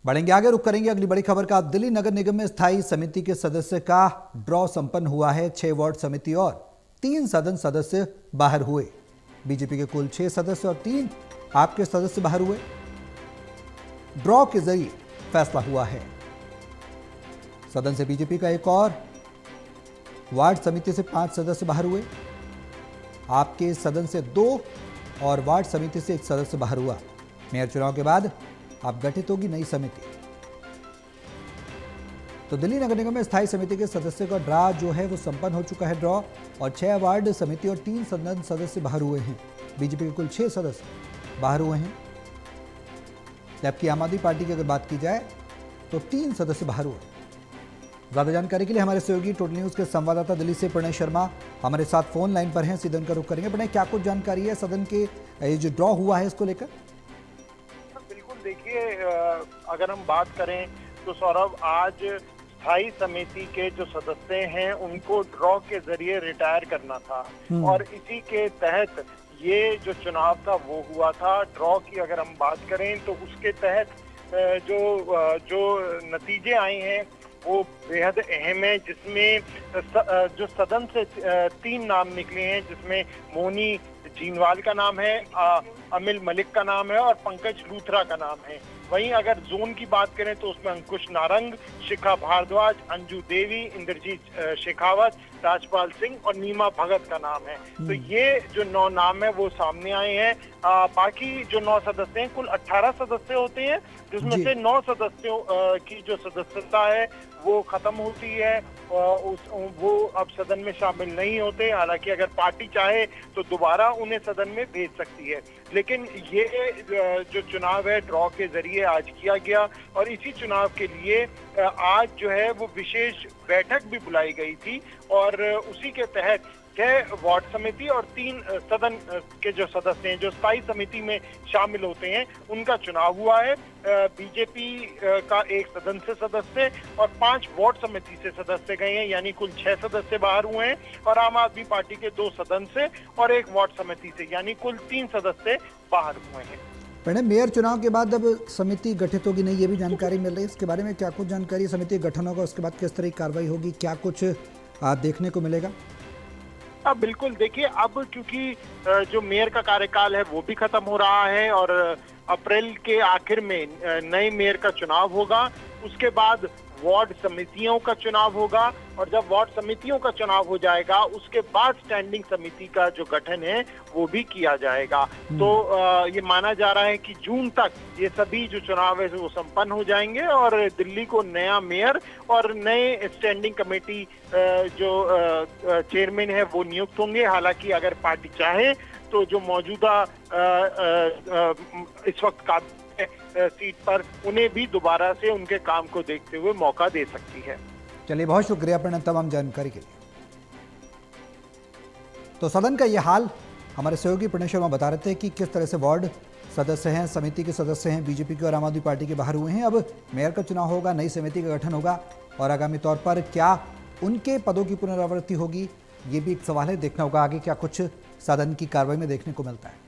बढ़ेंगे आगे, रुक करेंगे अगली बड़ी खबर का। दिल्ली नगर निगम में स्थायी समिति के सदस्य का ड्रॉ संपन्न हुआ है। 6 वार्ड समिति और 3 सदन सदस्य बाहर हुए। बीजेपी के कुल 6 सदस्य और 3 आपके सदस्य बाहर हुए। ड्रॉ के जरिए फैसला हुआ है। सदन से बीजेपी का एक और वार्ड समिति से 5 सदस्य बाहर हुए। आपके सदन से 2 और वार्ड समिति से 1 सदस्य बाहर हुआ। मेयर चुनाव के बाद अब गठित होगी नई समिति। तो दिल्ली नगर निगम में स्थायी समिति के सदस्य का ड्रा जो है वो संपन्न हो चुका है ड्रॉ, और 6 वार्ड समिति और 3 सदन सदस्य बाहर हुए हैं। बीजेपी के कुल 6 सदस्य बाहर हुए हैं, जबकि आम आदमी पार्टी की अगर बात की जाए तो 3 सदस्य बाहर हुए। ज्यादा जानकारी के लिए हमारे सहयोगी टोटल न्यूज के संवाददाता दिल्ली से प्रणय शर्मा हमारे साथ फोन लाइन पर हैं। सीधे उनका रुख करेंगे। प्रणय, क्या कुछ जानकारी है सदन के ये जो ड्रॉ हुआ है इसको लेकर? देखिए, अगर हम बात करें तो सौरभ, आज स्थायी समिति के जो सदस्य हैं उनको ड्रॉ के जरिए रिटायर करना था, और इसी के तहत ये जो चुनाव था वो हुआ था। ड्रॉ की अगर हम बात करें तो उसके तहत जो नतीजे आए हैं वो बेहद अहम है, जिसमें जो सदन से 3 नाम निकले हैं, जिसमें मोनी जीनवाल का नाम है, अमिल मलिक का नाम है और पंकज लूथरा का नाम है। वहीं अगर जोन की बात करें तो उसमें अंकुश नारंग, शिखा भारद्वाज, अंजू देवी, इंद्रजीत शेखावत, राजपाल सिंह और नीमा भगत का नाम है। तो ये जो 9 नाम है वो सामने आए हैं। बाकी जो 9 सदस्य हैं, कुल 18 सदस्य होते हैं, जिसमें से 9 सदस्यों की जो सदस्यता है वो खत्म होती है, वो अब सदन में शामिल नहीं होते। हालांकि अगर पार्टी चाहे तो दोबारा उन्हें सदन में भेज सकती है, लेकिन ये जो चुनाव है ड्रॉ के जरिए आज किया गया, और इसी चुनाव के लिए आज जो है वो विशेष बैठक भी बुलाई गई थी, और उसी के तहत 6 वार्ड समिति और 3 सदन के जो सदस्य हैं जो स्थायी समिति में शामिल होते हैं उनका चुनाव हुआ है। बीजेपी का 1 सदन से सदस्य और 5 वार्ड समिति से सदस्य गए हैं, यानी कुल 6 सदस्य बाहर हुए हैं, और आम आदमी पार्टी के 2 सदन से और 1 वार्ड समिति से, यानी कुल 3 सदस्य बाहर हुए हैं। मेयर चुनाव के बाद अब समिति गठित होगी नहीं, ये भी जानकारी मिल रही है। इसके बारे में क्या कुछ जानकारी? समिति गठन होगा, उसके बाद किस तरह की कार्रवाई होगी, क्या कुछ देखने को मिलेगा? बिल्कुल, देखिए, अब क्योंकि जो मेयर का कार्यकाल है वो भी खत्म हो रहा है, और अप्रैल के आखिर में नए मेयर का चुनाव होगा। उसके बाद वार्ड समितियों का चुनाव होगा, और जब वार्ड समितियों का चुनाव हो जाएगा उसके बाद स्टैंडिंग समिति का जो गठन है वो भी किया जाएगा। तो ये माना जा रहा है कि जून तक ये सभी जो चुनाव है वो संपन्न हो जाएंगे, और दिल्ली को नया मेयर और नए स्टैंडिंग कमेटी जो चेयरमैन है वो नियुक्त होंगे। हालांकि अगर पार्टी चाहे तो जो मौजूदा इस वक्त का सीट पर उन्हें भी दोबारा से उनके काम को देखते हुए मौका दे सकती है। चलिए, बहुत शुक्रिया प्रणय तमाम जानकारी के लिए। तो सदन का यह हाल हमारे सहयोगी प्रणय शर्मा बता रहे थे कि किस तरह से वार्ड सदस्य हैं, समिति के सदस्य हैं, बीजेपी के और आम आदमी पार्टी के बाहर हुए हैं। अब मेयर का चुनाव होगा, नई समिति का गठन होगा, और आगामी तौर पर क्या उनके पदों की पुनरावृत्ति होगी, ये भी एक सवाल है। देखना होगा आगे क्या कुछ सदन की कार्रवाई में देखने को मिलता है।